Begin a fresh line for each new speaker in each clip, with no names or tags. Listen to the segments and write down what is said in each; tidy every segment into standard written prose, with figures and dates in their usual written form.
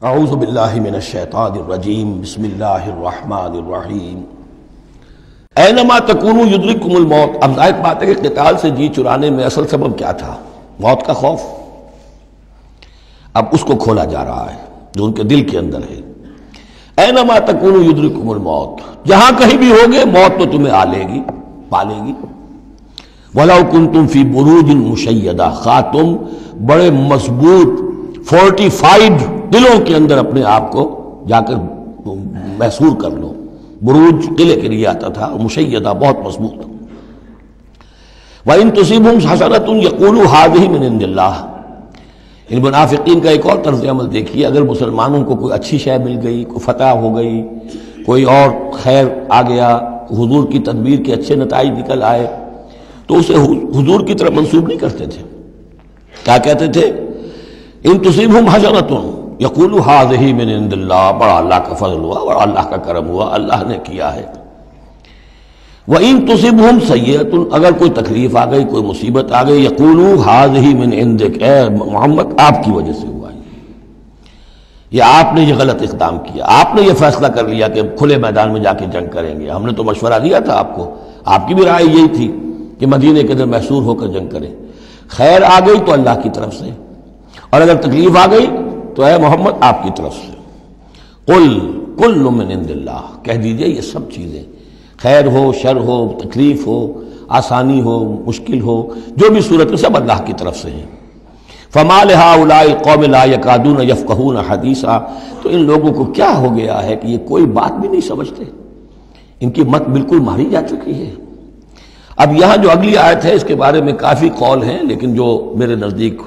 اعوذ باللہ من الشیطان الرجیم بسم اللہ الرحمن الرحیم اینما تکونوا یدرککم الموت۔ اب ظاہر بات ہے کہ قتال سے جی چرانے میں اصل سبب کیا تھا؟ موت کا خوف۔ اب اس کو کھولا جا رہا ہے جو ان کے دل کے اندر ہے۔ اینما تکونوا یدرککم الموت، جہاں کہیں بھی ہوگے موت تو تمہیں آ لے گی، پا لے گی۔ وَلَوْ كُنْتُمْ فِي بُرُوجٍ مُشَيَّدَةٍ، خواہ تم بڑے مضبوط فورٹیفائڈ قلعوں کے اندر اپنے آپ کو جا کر محصور کر لو۔ بروج قلعے کے لیے آتا تھا، مشیدہ بہت مضبوط۔ وَإِن تُصِبْهُمْ حَسَنَةٌ يَقُولُوا هَٰذِهِ مِنْ عِندِ اللَّهِ۔ ان منافقین کا ایک اور طرز عمل دیکھیے، اگر مسلمانوں کو کوئی اچھی شے مل گئی، کوئی فتح ہو گئی، کوئی اور خیر آ گیا، حضور کی تدبیر کے اچھے نتائج نکل آئے، تو اسے حضور کی طرف منسوب نہیں کرتے تھے۔ کیا کہتے تھے؟ ان تصیبہم حسنۃ یقولوا ھذہ من عند اللہ، بڑا اللہ کا فضل ہوا، بڑا اللہ کا کرم ہوا، اللہ نے کیا ہے۔ وَإِن تصبہم سیئۃ، اگر کوئی تکلیف آ گئی، کوئی مصیبت آ گئی، یقولوا ھذہ من عندک، اے محمد آپ کی وجہ سے ہوا ہے، یہ آپ نے یہ غلط اقدام کیا، آپ نے یہ فیصلہ کر لیا کہ کھلے میدان میں جا کے جنگ کریں گے، ہم نے تو مشورہ دیا تھا آپ کو، آپ کی بھی رائے یہی تھی کہ مدینے کے اندر محصور ہو کر جنگ کریں۔ خیر آ گئی تو اللہ کی طرف سے، اور اگر تکلیف آ گئی تو اے محمد آپ کی طرف سے۔ قل کل من عند اللہ، کہہ دیجئے یہ سب چیزیں، خیر ہو، شر ہو، تکلیف ہو، آسانی ہو، مشکل ہو، جو بھی صورت میں سب اللہ کی طرف سے ہیں۔ فما لہؤلاء القوم لا یکادون یفقہون حدیثا، تو ان لوگوں کو کیا ہو گیا ہے کہ یہ کوئی بات بھی نہیں سمجھتے، ان کی مت بالکل ماری جا چکی ہے۔ اب یہاں جو اگلی آیت ہے اس کے بارے میں کافی قول ہیں، لیکن جو میرے نزدیک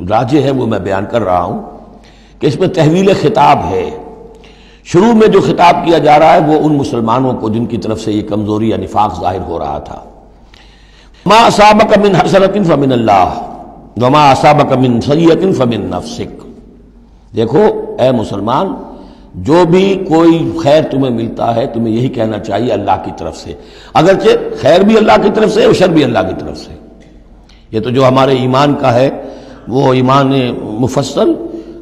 راجح ہے وہ میں بیان کر رہا ہوں کہ اس میں تحویل خطاب ہے۔ شروع میں جو خطاب کیا جا رہا ہے وہ ان مسلمانوں کو جن کی طرف سے یہ کمزوری یا نفاق ظاہر ہو رہا تھا۔ ما اصابک من حسنۃ فمن اللہ وما اصابک من سیئۃ فمن نفسک۔ دیکھو اے مسلمان، جو بھی کوئی خیر تمہیں ملتا ہے تمہیں یہی کہنا چاہیے اللہ کی طرف سے، اگرچہ خیر بھی اللہ کی طرف سے اور شر بھی اللہ کی طرف سے۔ یہ تو جو ہمارے ایمان کا ہے وہ ایمان مفصل،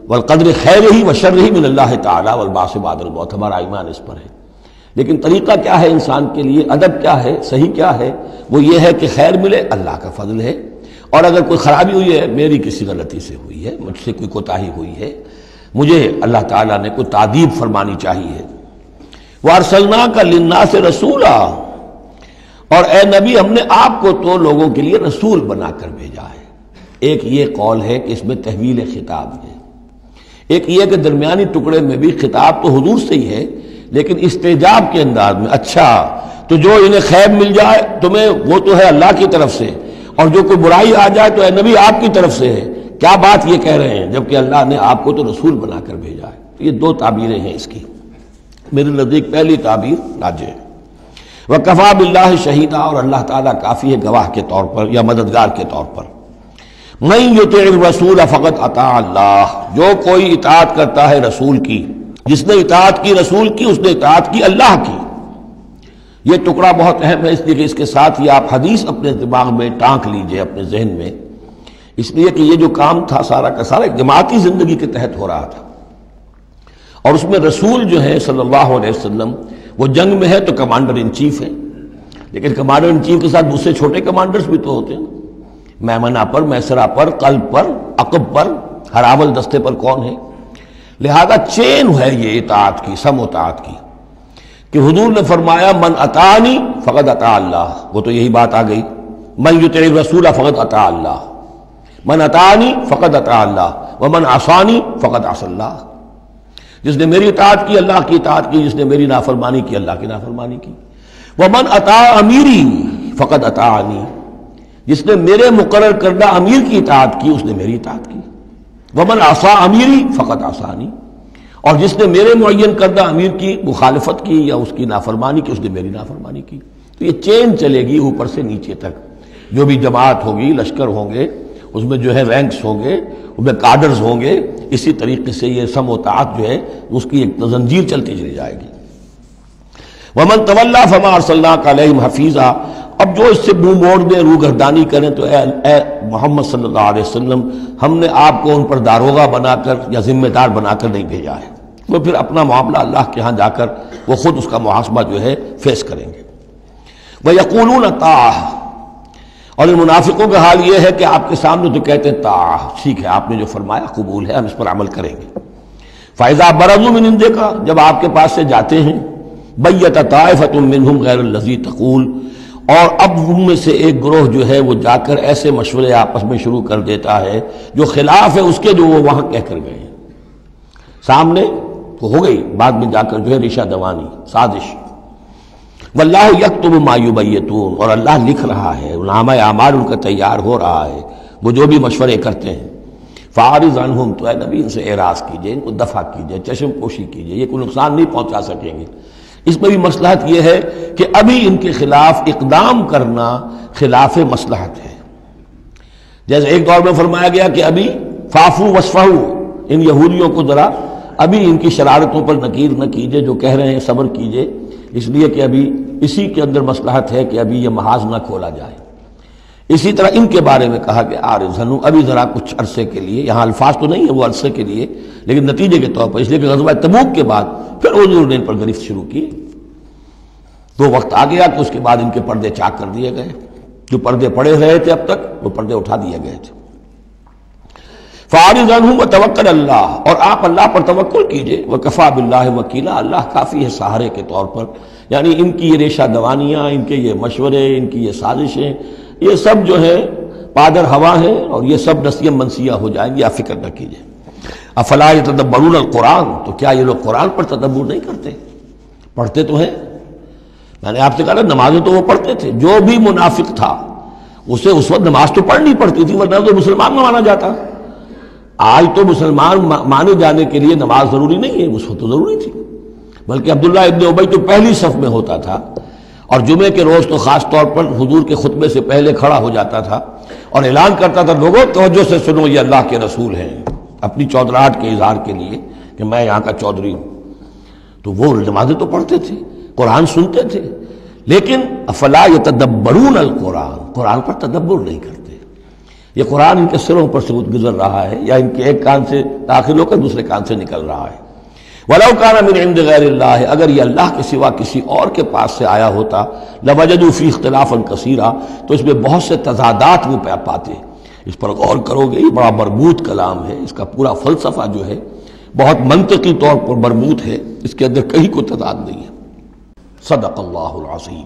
والقدر خیرہ وشرہ من اللہ تعالی والبعث بعد الموت، ہمارا ایمان اس پر ہے۔ لیکن طریقہ کیا ہے انسان کے لیے، ادب کیا ہے، صحیح کیا ہے؟ وہ یہ ہے کہ خیر ملے اللہ کا فضل ہے، اور اگر کوئی خرابی ہوئی ہے میری کسی غلطی سے ہوئی ہے، مجھ سے کوئی کوتاہی ہوئی ہے، مجھے اللہ تعالیٰ نے کوئی تعدیب فرمانی چاہیے۔ وَأَرْسَلْنَاكَ لِلنَّاسِ رَسُولًا، اور اے نبی ہم نے آپ کو تو لوگوں کے لیے رسول بنا کر بھیجا ہے۔ ایک یہ قول ہے کہ اس میں تحویل خطاب ہے، ایک یہ کہ درمیانی ٹکڑے میں بھی خطاب تو حضور سے ہی ہے لیکن استجاب کے انداز میں، اچھا تو جو انہیں خیر مل جائے تمہیں وہ تو ہے اللہ کی طرف سے، اور جو کوئی برائی آ جائے تو اے نبی آپ کی طرف سے ہے۔ کیا بات یہ کہہ رہے ہیں جبکہ اللہ نے آپ کو تو رسول بنا کر بھیجا ہے؟ تو یہ دو تعبیریں ہیں اس کی، میرے نزدیک پہلی تعبیر راجح ہے۔ وَكَفَىٰ بِاللَّهِ شَهِيدًا، اور اللہ تعالیٰ کافی ہے گواہ کے طور پر یا مددگار کے طور پر۔ مَن يُطِعِ الرَّسُولَ فَقَدْ أَطَاعَ اللَّهَ، جو کوئی اطاعت کرتا ہے رسول کی، جس نے اطاعت کی رسول کی اس نے اطاعت کی اللہ کی۔ یہ ٹکڑا بہت اہم ہے، اس لیے کہ اس کے ساتھ ہی آپ حدیث اپنے دماغ میں ٹانک لیجئے، اپنے ذہن میں، اس لیے کہ یہ جو کام تھا سارا کا سارا ایک جماعتی زندگی کے تحت ہو رہا تھا، اور اس میں رسول جو ہے صلی اللہ علیہ وسلم وہ جنگ میں ہے تو کمانڈر ان چیف ہے، لیکن کمانڈر ان چیف کے ساتھ دوسرے چھوٹے کمانڈرز بھی تو ہوتے ہیں، میمنہ پر، میسرہ پر، قلب پر، عقب پر، ہراول دستے پر کون ہے؟ لہذا چین ہے یہ اطاعت کی، سم اطاعت کی، کہ حضور نے فرمایا من اطاعنی فقد اطاع اللہ، وہ تو یہی بات آ گئی، من یطع الرسول فقد اطاع اللہ، من اطاعنی فقد اطاع اللہ ومن عصانی فقد عصى اللہ۔ جس نے میری اطاعت کی اللہ کی اطاعت کی، جس نے میری نافرمانی کی اللہ کی نافرمانی کی۔ ومن اطاع امیری فقد اطاعنی، جس نے میرے مقرر کردہ امیر کی اطاعت کی اس نے میری اطاعت کی۔ ومن عصى امیری فقد عصانی، اور جس نے میرے معین کردہ امیر کی مخالفت کی یا اس کی نافرمانی کی اس نے میری نافرمانی کی۔ تو یہ چین چلے گی اوپر سے نیچے تک، جو بھی جماعت ہوگی، لشکر ہوں گے، اس میں جو ہے رینکس ہوں گے، اس میں کارڈرز ہوں گے، اسی طریقے سے یہ سم و طاعت جو ہے اس کی ایک زنجیر چلتی چلی جائے گی۔ ومن تولی فما ارسلناک علیہم حفیظا، اب جو اس سے منہ موڑ دیں، روگردانی کریں، تو اے محمد صلی اللہ علیہ وسلم، ہم نے آپ کو ان پر داروغہ بنا کر یا ذمہ دار بنا کر نہیں بھیجا ہے، وہ پھر اپنا معاملہ اللہ کے ہاں جا کر وہ خود اس کا محاسبہ جو ہے فیس کریں گے۔ وَيَقُولُونَ طَاعَةٌ، اور ان منافقوں کا حال یہ ہے کہ آپ کے سامنے تو کہتے ہیں طاعہ، ٹھیک ہے آپ نے جو فرمایا قبول ہے، ہم اس پر عمل کریں گے۔ فَإِذَا بَرَزُوا مِنْ عِنْدِكَ، جب آپ کے پاس سے جاتے ہیں، بَيَّتَ طَائِفَةٌ مِّنْهُمْ غَيْرَ الَّذِي تَقُولُ، اور اب ان میں سے ایک گروہ جو ہے وہ جا کر ایسے مشورے آپس میں شروع کر دیتا ہے جو خلاف ہے اس کے جو وہ وہاں کہہ کر گئے ہیں۔ سامنے تو ہو گئی، بعد میں جا کر جو ہے ریشہ دوانی، سازش۔ واللہ یکتب ما یبیتون، اور اللہ لکھ رہا ہے، نامہ اعمال ان کا تیار ہو رہا ہے، وہ جو بھی مشورے کرتے ہیں۔ فاعرض عنہم، تو اے نبی ان سے اعراض کیجئے، ان کو دفع کیجئے، چشم پوشی کیجئے، یہ کوئی نقصان نہیں پہنچا سکیں گے۔ اس میں بھی مصلحت یہ ہے کہ ابھی ان کے خلاف اقدام کرنا خلاف مصلحت ہے۔ جیسے ایک دور میں فرمایا گیا کہ ابھی فافو وصفحو، ان یہودیوں کو ذرا ابھی ان کی شرارتوں پر نکیر نہ کیجئے، جو کہہ رہے ہیں صبر کیجئے، اس لیے کہ ابھی اسی کے اندر مصلحت ہے کہ ابھی یہ محاذ نہ کھولا جائے۔ اسی طرح ان کے بارے میں کہا کہ آرزنو، ابھی ذرا کچھ عرصے کے لیے، یہاں الفاظ تو نہیں ہے وہ عرصے کے لیے، لیکن نتیجے کے طور پر، اس لیے کہ غزوہ تبوک کے بعد پھر حضور نے ان پر گرفت شروع کی، تو وقت آ گیا کہ اس کے بعد ان کے پردے چاک کر دیے گئے، جو پردے پڑے رہے تھے اب تک وہ پردے اٹھا دیے گئے تھے۔ فَأَعْرِضْ عَنْهُمْ وَتَوَكَّلْ عَلَى اللَّهِ، اور آپ اللہ پر توکل کیجئے، وَكَفَىٰ بِاللَّهِ وَكِيلًا، اللہ کافی ہے سہارے کے طور پر۔ یعنی ان کی یہ ریشہ دوانیاں، ان کے یہ مشورے، ان کی یہ سازشیں، یہ سب جو ہے پادر ہوا ہے، اور یہ سب نسیہ منسیہ ہو جائیں گی، آپ فکر نہ کیجئے۔ افلا یتدبرون القرآن، تو کیا یہ لوگ قرآن پر تدبر نہیں کرتے؟ پڑھتے تو ہیں، میں نے آپ سے کہا نا نمازیں تو وہ پڑھتے تھے، جو بھی منافق تھا اسے اس وقت نماز تو پڑھنی پڑتی تھی، ورنہ تو مسلمان نہ مانا جاتا۔ آج تو مسلمان مانے جانے کے لیے نماز ضروری نہیں ہے، اس وقت تو ضروری تھی، بلکہ عبداللہ ابن ابی تو پہلی صف میں ہوتا تھا، اور جمعے کے روز تو خاص طور پر حضور کے خطبے سے پہلے کھڑا ہو جاتا تھا اور اعلان کرتا تھا، لوگوں توجہ سے سنو، یہ اللہ کے رسول ہیں، اپنی چودراہٹ کے اظہار کے لیے کہ میں یہاں کا چودھری ہوں۔ تو وہ نمازیں تو پڑھتے تھے، قرآن سنتے تھے، لیکن افلا یتدبرون القرآن، قرآن پر تدبر نہیں کرتے۔ یہ قرآن ان کے سروں پر سے گزر رہا ہے، یا ان کے ایک کان سے داخل ہو کر دوسرے کان سے نکل رہا ہے۔ وَلَوْ كَانَ مِنْ عِنْدِ غَيْرِ اللَّهِ، اگر یہ اللہ کے سوا کسی اور کے پاس سے آیا ہوتا، لَوَجَدُوا فِيهِ اخْتِلَافًا كَثِيرًا، تو اس میں بہت سے تضادات وہ پاتے۔ اس پر غور کرو گے، یہ بڑا مربوط کلام ہے، اس کا پورا فلسفہ جو ہے بہت منطقی طور پر مربوط ہے، اس کے اندر کہیں کوئی تضاد نہیں ہے۔ صدق اللہ العظیم۔